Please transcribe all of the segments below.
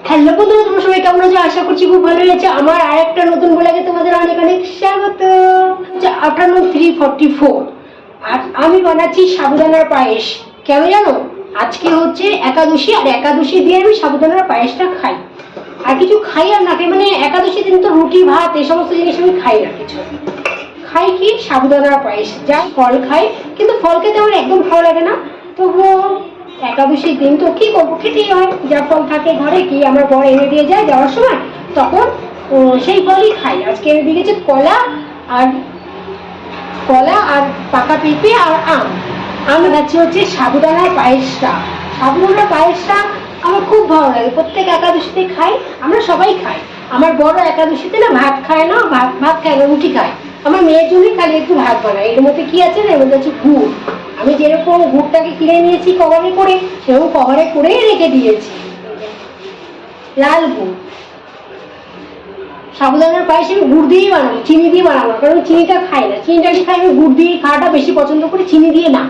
Hello বন্ধুরা, তোমরা সবাই কেমন আছো? আশা করছি খুব ভালো আছে। আমার আরেকটা নতুন ব্লগে তোমাদের অনেক অনেক স্বাগত। আফটারনুন 3:44 আর আমি বানাচ্ছি সাবুদানার পায়েস। কেন জানো? আজকে হচ্ছে একাদশী, আর একাদশী দিয়ে আমি সাবুদানার পায়েসটা খাই। আর কিছু খাই আর না খাই, মানে একাদশী দিন তো রুটি ভাত এই সমস্ত জিনিস আমি খাই না। কিছু খাই কি সাবুদানার পায়েস, যা ফল খাই, কিন্তু ফল খেতে আমার একদম ভালো লাগে না। তবুও একাদশীর দিন তো কি করবো, খেতেই হয়। যা ফল থাকে ঘরে, কি আমার বর এনে দিয়ে যায় যাওয়ার সময়, তখন সেই ফলই খাই। আজকে এনে দিয়ে গেছে আর কলা আর পাকা পেঁপে আর আম। আমি খাচ্ছি হচ্ছে সাবুদানার পায়েসটা। সাবুদানার পায়েসটা আমার খুব ভালো লাগে, প্রত্যেক একাদশীতে খাই, আমরা সবাই খাই। আমার বড় একাদশীতে না ভাত খায় না, ভাত খায় না, রুটি খায়। আমার মেয়ের জন্যই খালি একটু ভাত বানায়। এর মধ্যে কি আছে না, এর মধ্যে হচ্ছে গুড়। আমি যেরকম গুড়টাকে কিনে নিয়েছি কভারে করে, সেরকম কভারে করেই রেখে দিয়েছি। লাল গুড়। সাবুদানার পায়েস আমি গুড় দিয়েই বানাবো, চিনি দিয়ে বানাবো, কারণ চিনিটা খাই না। চিনিটাকে খাই, আমি গুড় দিয়ে খাওয়াটা বেশি পছন্দ করি, চিনি দিয়ে না।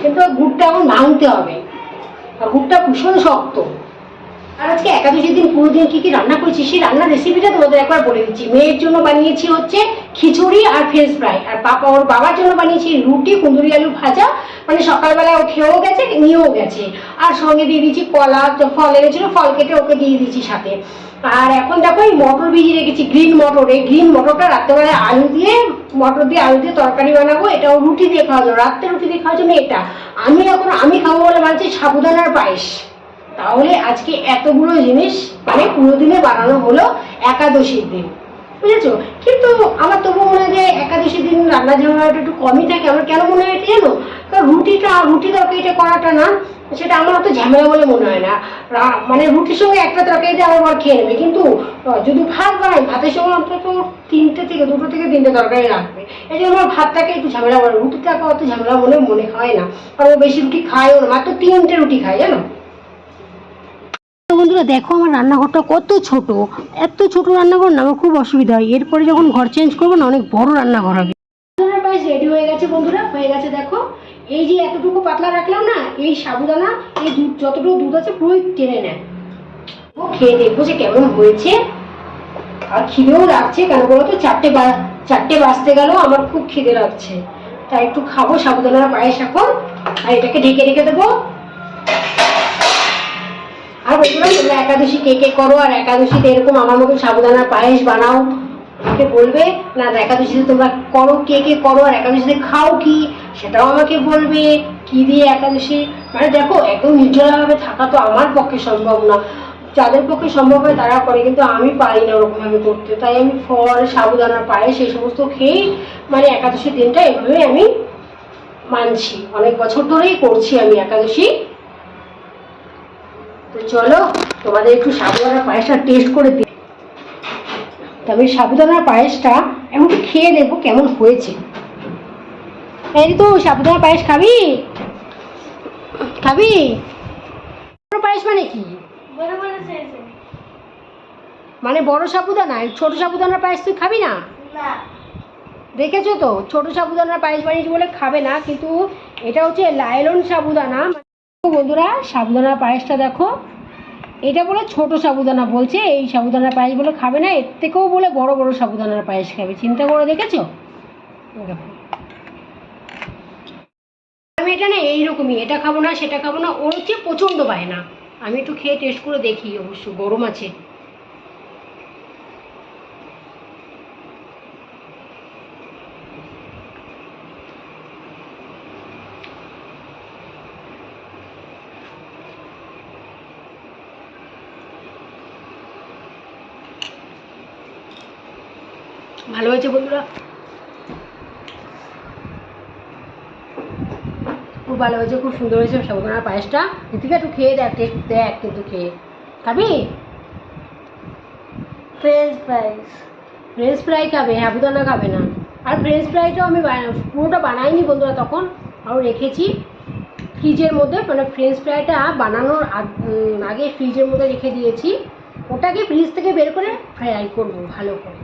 কিন্তু গুড়টা এখন ভাঙতে হবে, আর গুড়টা ভীষণ শক্ত। আর আজকে একাদশীর দিন পুরো দিন কি কি রান্না করেছি, সেই রান্নার রেসিপিটা তোমাদের একবার বলে দিচ্ছি। মেয়ের জন্য বানিয়েছি হচ্ছে খিচুড়ি আর ফ্রেঞ্চ ফ্রাই, আর ওর বাবার জন্য বানিয়েছি রুটি, কুন্দুরি আলু ভাজা। মানে সকালবেলা ও খেয়েও গেছে, নিয়েও গেছে। আর সঙ্গে দিয়ে দিচ্ছি কলা, ফল এনেছিল, ফল কেটে ওকে দিয়ে দিচ্ছি সাথে। আর এখন দেখো এই মটর ভিজিয়ে রেখেছি, গ্রিন মটর। এই গ্রিন মটরটা রাত্রেবেলায় মটর দিয়ে আলু দিয়ে তরকারি বানাবো। এটাও রুটি দিয়ে খাওয়ার জন্য, রাত্রে রুটি দিয়ে খাওয়ার জন্য এটা। আমি খাবো বলে বানাচ্ছি সাবুদানার পায়েস। তাহলে আজকে এতগুলো জিনিস মানে পুরো দিনে বানানো হলো একাদশীর দিন, বুঝেছো? কিন্তু আমার তবু মনে হয় যে একাদশীর দিন রান্না ঝামেলাটা একটু কমই থাকে। আমার কেন মনে হয় জানো? কারণ রুটি তরকারিটা করাটা না, সেটা আমার অত ঝামেলা বলে মনে হয় না। মানে রুটির সঙ্গে একটা তরকারি দিয়ে আমার বর খেয়ে নেবে, কিন্তু যদি ভাত বানাই, ভাতের সঙ্গে অন্তত দুটো থেকে তিনটে তরকারি রাখবে। এই জন্য আমার ভাতটাকে একটু ঝামেলা বলে, রুটিটাকে অত ঝামেলা বলে মনে হয় না। আর ও বেশি রুটি খায়ও না, মাত্র 3টে রুটি খায়, জানো? বন্ধুরা দেখো, আমার রান্নাঘরটা কত ছোট। এত ছোট রান্নাঘর না, আমার খুব অসুবিধা হয়। এরপরে যখন ঘর চেঞ্জ করবো না, অনেক বড় রান্নাঘর হবে। পায়েস রেডি হয়ে গেছে বন্ধুরা, হয়ে গেছে। দেখো এই যে এতটুকু পাতলা রাখলাম না, এই সাবুদানা, এই দুধ, যতটুকু দুধ আছে পুরোই টেনে নেয়। ও খেয়ে দেখবো যে কেমন হয়েছে। আর খিদেও লাগছে, কেন বলো তো? 4টে বাজতে গেল, আমার খুব খিদে লাগছে। তাই একটু খাবো সাবুদানার পায়েস এখন। আর এটাকে ঢেকে রেখে দেবো। আর বলছিলাম, তোমরা একাদশী কে কে করো, আর একাদশীতে এরকম আমার মতো সাবুদানার পায়েস বানাও, আমাকে বলবে। না একাদশীতে তোমরা করো, কে কে করো, আর একাদশীতে খাও কি, সেটাও আমাকে বলবে। কি দিয়ে একাদশী, মানে দেখো একদম নির্জলাভাবে থাকা তো আমার পক্ষে সম্ভব না। যাদের পক্ষে সম্ভব হয় তারা করে, কিন্তু আমি পারি না ওরকম ভাবে করতে। তাই আমি ফল, সাবুদানার পায়েস এই সমস্ত খেয়েই মানে একাদশীর দিনটা এভাবে আমি মানছি। অনেক বছর ধরেই করছি আমি একাদশী। তো চলো তোমাদের একটু সাবুদানার পায়েসটা টেস্ট করে দিই। তবে সাবুদানার পায়েসটা এখন খেয়ে দেখবো কেমন হয়েছে। এই তো সাবুদানার পায়েস খাবি? খাবি? পায়েস মানে কি? মানে বড় সাবুদানা, ছোট সাবুদানার পায়েস তুই খাবি না? দেখেছো তো, ছোট সাবুদানার পায়েস বানিয়েছি বলে খাবে না, কিন্তু এটা হচ্ছে লাইলন সাবুদানা। বন্ধুরা সাবুদানার পায়েসটা দেখো, এটা বলে ছোট সাবুদানা বলছে, এই সাবুদানার পায়েস বলে খাবে না, এর থেকেও বলে বড় বড় সাবুদানার পায়েস খাবে। চিন্তা করে দেখেছো? আমি এটা না এইরকমই, এটা খাবো না সেটা খাবো না, ওর হচ্ছে প্রচণ্ড বায়না। আমি একটু খেয়ে টেস্ট করে দেখি, অবশ্য গরম আছে। ভালো হয়েছে বন্ধুরা, খুব ভালো হয়েছে, খুব সুন্দর হয়েছে সাবুদানার পায়েসটা। এদিকে একটু খেয়ে দেখ, টেস্ট দেখ, কিন্তু খেয়ে খাবি? ফ্রেঞ্চ ফ্রাই খাবে, সাবুদানা খাবে না। আর ফ্রেঞ্চ ফ্রাইটাও আমি পুরোটা বানাইনি বন্ধুরা, তখন আরও রেখেছি ফ্রিজের মধ্যে। মানে ফ্রেঞ্চ ফ্রাইটা বানানোর আগে ফ্রিজের মধ্যে রেখে দিয়েছি, ওটাকে ফ্রিজ থেকে বের করে ফ্রাই করবো ভালো করে।